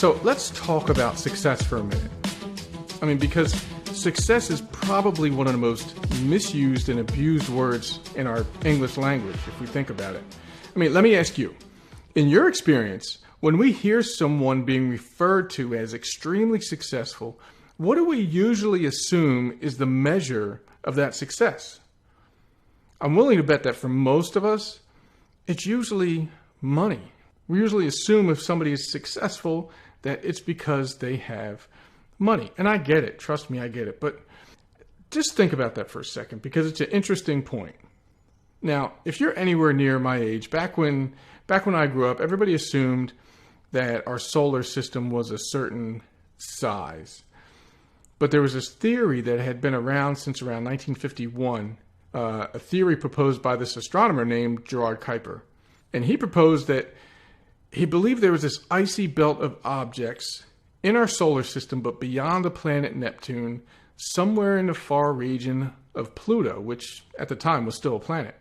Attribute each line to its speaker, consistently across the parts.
Speaker 1: So let's talk about success for a minute. I mean, because success is probably one of the most misused and abused words in our English language, if we think about it. I mean, let me ask you, in your experience, when we hear someone being referred to as extremely successful, what do we usually assume is the measure of that success? I'm willing to bet that for most of us, it's usually money. We usually assume if somebody is successful that it's because they have money. And I get it. Trust me, I get it. But just think about that for a second, because it's an interesting point. Now, if you're anywhere near my age, back when I grew up, everybody assumed that our solar system was a certain size. But there was this theory that had been around since around 1951, a theory proposed by this astronomer named Gerard Kuiper. And he proposed that he believed there was this icy belt of objects in our solar system, but beyond the planet Neptune, somewhere in the far region of Pluto, which at the time was still a planet.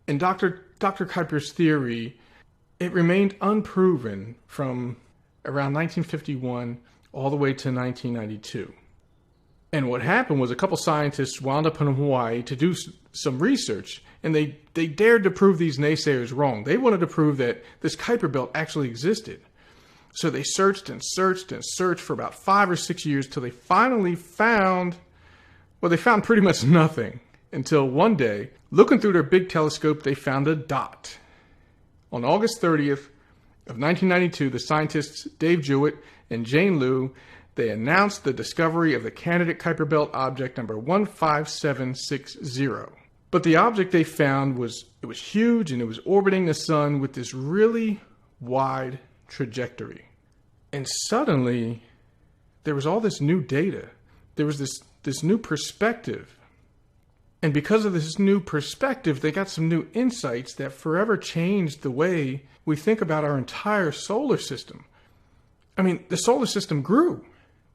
Speaker 1: And Dr. Kuiper's theory, it remained unproven from around 1951 all the way to 1992. And what happened was a couple scientists wound up in Hawaii to do some research, and they dared to prove these naysayers wrong. They wanted to prove that this Kuiper belt actually existed. So they searched and searched and searched for about 5 or 6 years till they finally found, well, they found pretty much nothing. Until one day, looking through their big telescope, they found a dot. On August 30th of 1992, the scientists Dave Jewett and Jane Liu, they announced the discovery of the candidate Kuiper belt object number 15760. But the object they found was huge, and it was orbiting the sun with this really wide trajectory. And suddenly, there was all this new data. There was this new perspective. And because of this new perspective, they got some new insights that forever changed the way we think about our entire solar system. I mean, the solar system grew.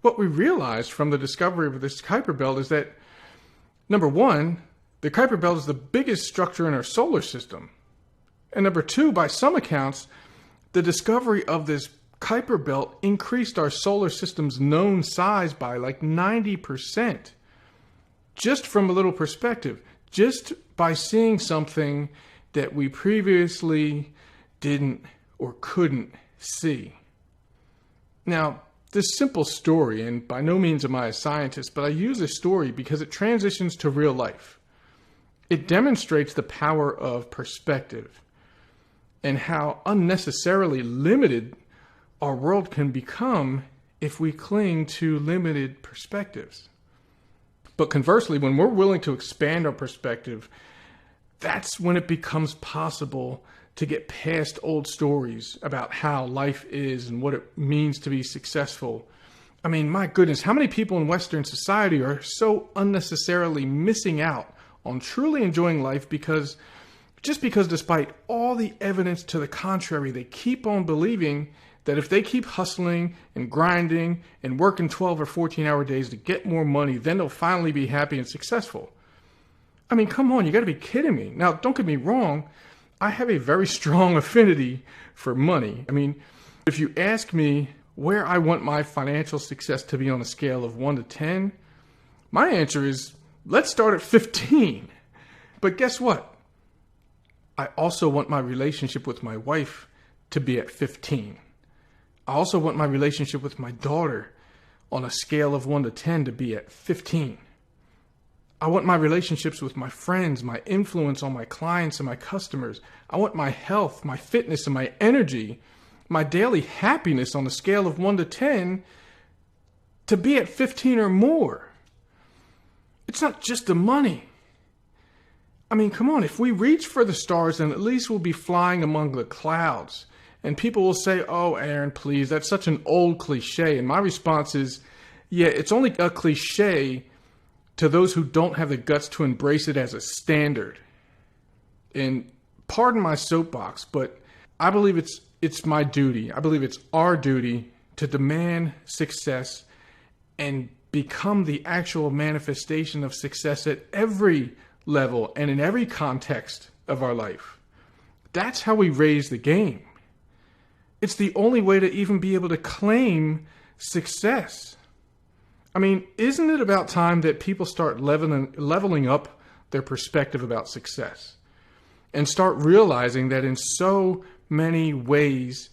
Speaker 1: What we realized from the discovery of this Kuiper belt is that, number one, the Kuiper belt is the biggest structure in our solar system. And number two, by some accounts, the discovery of this Kuiper belt increased our solar system's known size by like 90%. Just from a little perspective, just by seeing something that we previously didn't or couldn't see. Now, this simple story, and by no means am I a scientist, but I use this story because it transitions to real life. It demonstrates the power of perspective and how unnecessarily limited our world can become if we cling to limited perspectives. But conversely, when we're willing to expand our perspective, that's when it becomes possible to get past old stories about how life is and what it means to be successful. I mean, my goodness, how many people in Western society are so unnecessarily missing out on truly enjoying life because despite all the evidence to the contrary, they keep on believing that if they keep hustling and grinding and working 12 or 14-hour days to get more money, then they'll finally be happy and successful. I mean, come on, you got to be kidding me. Now, don't get me wrong. I have a very strong affinity for money. I mean, if you ask me where I want my financial success to be on a scale of 1 to 10, my answer is, let's start at 15. But guess what? I also want my relationship with my wife to be at 15. I also want my relationship with my daughter on a scale of 1 to 10 to be at 15. I want my relationships with my friends, my influence on my clients and my customers. I want my health, my fitness, and my energy, my daily happiness on a scale of 1 to 10 to be at 15 or more. It's not just the money. I mean, come on, if we reach for the stars, then at least we'll be flying among the clouds. And people will say, oh, Aaron, please, that's such an old cliche. And my response is, yeah, it's only a cliche to those who don't have the guts to embrace it as a standard. And pardon my soapbox, but I believe it's my duty. I believe it's our duty to demand success and become the actual manifestation of success at every level and in every context of our life. That's how we raise the game. It's the only way to even be able to claim success. I mean, isn't it about time that people start leveling up their perspective about success and start realizing that in so many ways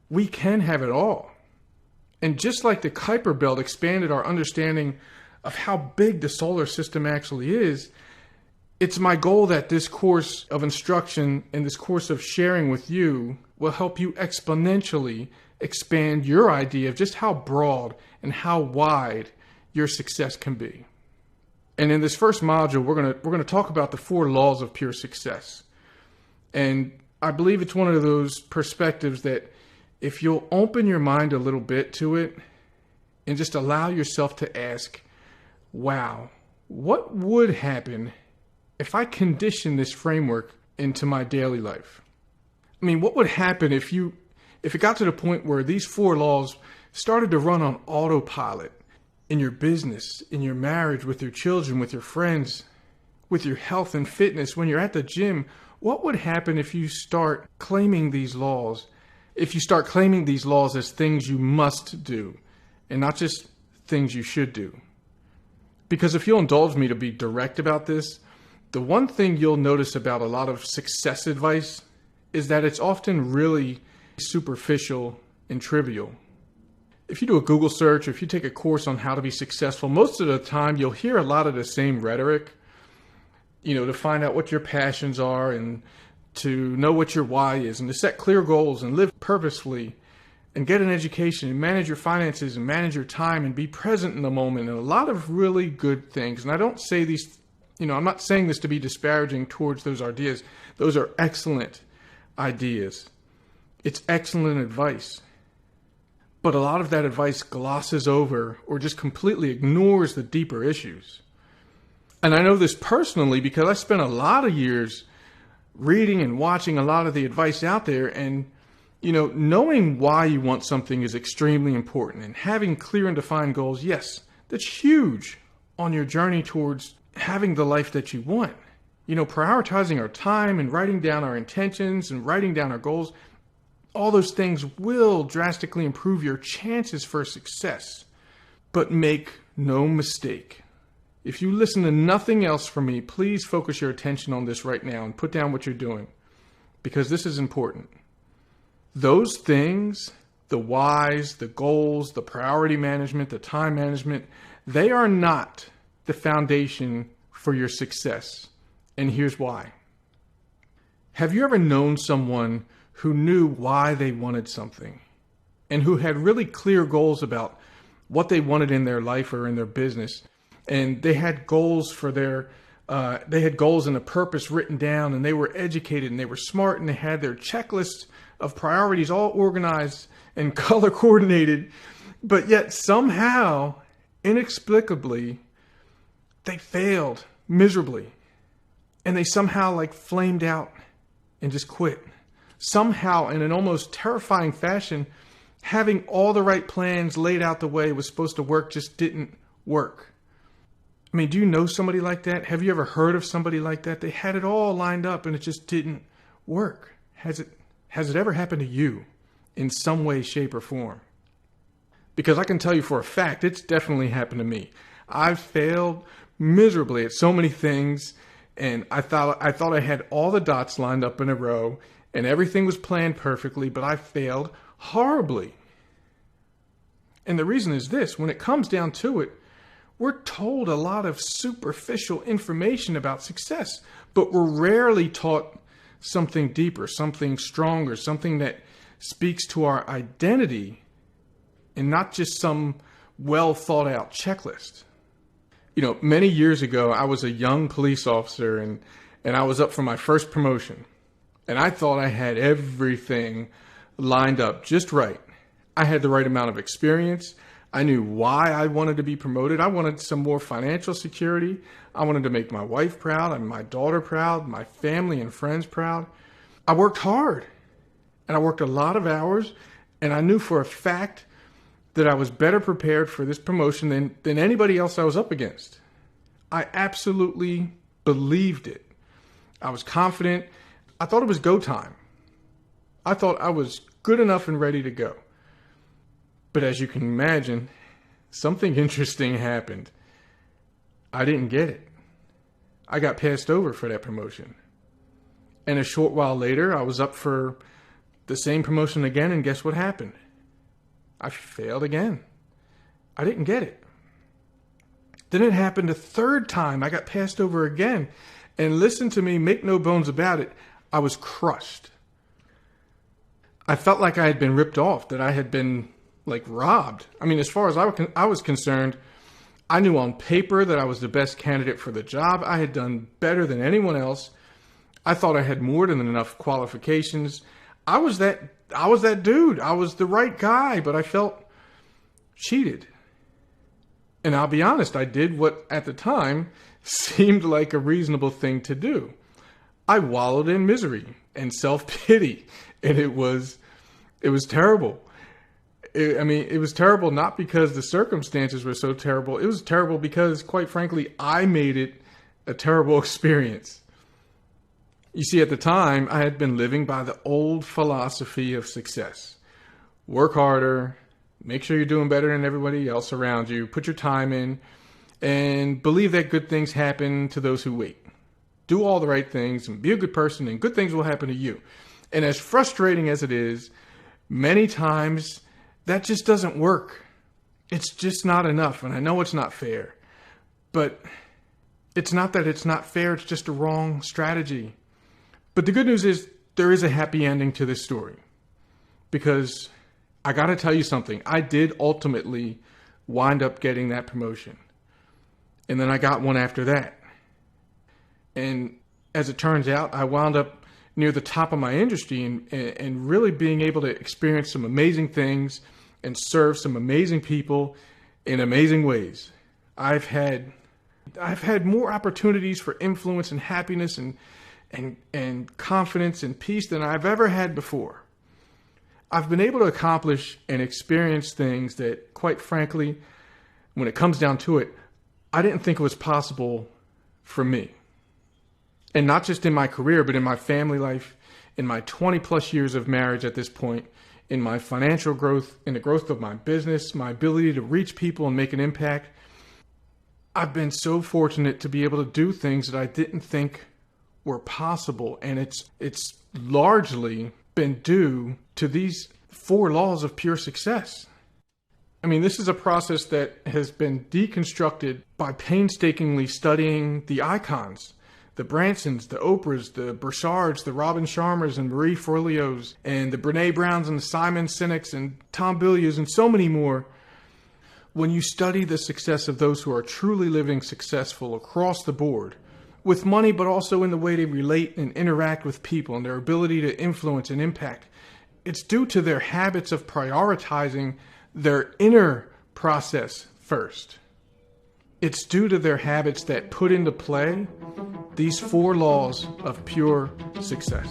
Speaker 1: we can have it all? And just like the Kuiper Belt expanded our understanding of how big the solar system actually is, it's my goal that this course of instruction and this course of sharing with you will help you exponentially expand your idea of just how broad and how wide your success can be. And in this first module, we're going to talk about the 4 laws of pure success. And I believe it's one of those perspectives that if you'll open your mind a little bit to it and just allow yourself to ask, wow, what would happen if I condition this framework into my daily life? I mean, what would happen if it got to the point where these 4 laws started to run on autopilot in your business, in your marriage, with your children, with your friends, with your health and fitness, when you're at the gym? What would happen if you start claiming these laws? If you start claiming these laws as things you must do and not just things you should do? Because if you'll indulge me to be direct about this, the one thing you'll notice about a lot of success advice is that it's often really superficial and trivial. If you do a Google search, or if you take a course on how to be successful, most of the time you'll hear a lot of the same rhetoric, to find out what your passions are and to know what your why is and to set clear goals and live purposefully and get an education and manage your finances and manage your time and be present in the moment, and a lot of really good things. And I don't say these, I'm not saying this to be disparaging towards those ideas. Those are excellent ideas. It's excellent advice. But a lot of that advice glosses over or just completely ignores the deeper issues. And I know this personally because I spent a lot of years reading and watching a lot of the advice out there, and knowing why you want something is extremely important, and having clear and defined goals, yes, that's huge on your journey towards having the life that you want. Prioritizing our time and writing down our intentions and writing down our goals, all those things will drastically improve your chances for success. But make no mistake, if you listen to nothing else from me, please focus your attention on this right now and put down what you're doing, because this is important. Those things, the whys, the goals, the priority management, the time management, they are not the foundation for your success. And here's why. Have you ever known someone who knew why they wanted something and who had really clear goals about what they wanted in their life or in their business? And they had goals for they had goals and a purpose written down, and they were educated and they were smart, and they had their checklist of priorities all organized and color coordinated, but yet somehow, inexplicably, they failed miserably. And they somehow flamed out and just quit. Somehow, in an almost terrifying fashion, having all the right plans laid out the way it was supposed to work just didn't work. I mean, do you know somebody like that? Have you ever heard of somebody like that? They had it all lined up and it just didn't work. Has it ever happened to you in some way, shape, or form? Because I can tell you for a fact, it's definitely happened to me. I've failed miserably at so many things, and I thought I had all the dots lined up in a row and everything was planned perfectly, but I failed horribly. And the reason is this: when it comes down to it, we're told a lot of superficial information about success, but we're rarely taught something deeper, something stronger, something that speaks to our identity and not just some well thought out checklist. Many years ago, I was a young police officer and I was up for my first promotion, and I thought I had everything lined up just right. I had the right amount of experience. I knew why I wanted to be promoted. I wanted some more financial security. I wanted to make my wife proud and my daughter proud, my family and friends proud. I worked hard and I worked a lot of hours, and I knew for a fact that I was better prepared for this promotion than anybody else I was up against. I absolutely believed it. I was confident. I thought it was go time. I thought I was good enough and ready to go. But as you can imagine, something interesting happened. I didn't get it. I got passed over for that promotion. And a short while later, I was up for the same promotion again, and guess what happened? I failed again. I didn't get it. Then it happened a third time. I got passed over again. And listen to me, make no bones about it, I was crushed. I felt like I had been ripped off, that I had been robbed. I mean, as far as I was concerned, I knew on paper that I was the best candidate for the job. I had done better than anyone else. I thought I had more than enough qualifications. I was that dude. I was the right guy, but I felt cheated. And I'll be honest, I did what at the time seemed like a reasonable thing to do. I wallowed in misery and self-pity, and it was terrible. It was terrible not because the circumstances were so terrible. It was terrible because, quite frankly, I made it a terrible experience. You see, at the time, I had been living by the old philosophy of success. Work harder, make sure you're doing better than everybody else around you, put your time in, and believe that good things happen to those who wait. Do all the right things and be a good person, and good things will happen to you. And as frustrating as it is, many times that just doesn't work. It's just not enough, and I know it's not fair. But it's not that it's not fair, it's just a wrong strategy. But the good news is there is a happy ending to this story. Because I got to tell you something. I did ultimately wind up getting that promotion. And then I got one after that. And as it turns out, I wound up near the top of my industry and really being able to experience some amazing things and serve some amazing people in amazing ways. I've had more opportunities for influence and happiness and confidence and peace than I've ever had before. I've been able to accomplish and experience things that, quite frankly, when it comes down to it, I didn't think it was possible for me. And not just in my career, but in my family life, in my 20 plus years of marriage at this point, in my financial growth, in the growth of my business, my ability to reach people and make an impact. I've been so fortunate to be able to do things that I didn't think were possible. And it's largely been due to these 4 laws of pure success. I mean, this is a process that has been deconstructed by painstakingly studying the icons, the Bransons, the Oprahs, the Burchards, the Robin Sharmas and Marie Forleos, and the Brene Browns and the Simon Sineks and Tom Billiers and so many more. When you study the success of those who are truly living successful across the board, with money, but also in the way they relate and interact with people and their ability to influence and impact, it's due to their habits of prioritizing their inner process first. It's due to their habits that put into play these 4 laws of pure success.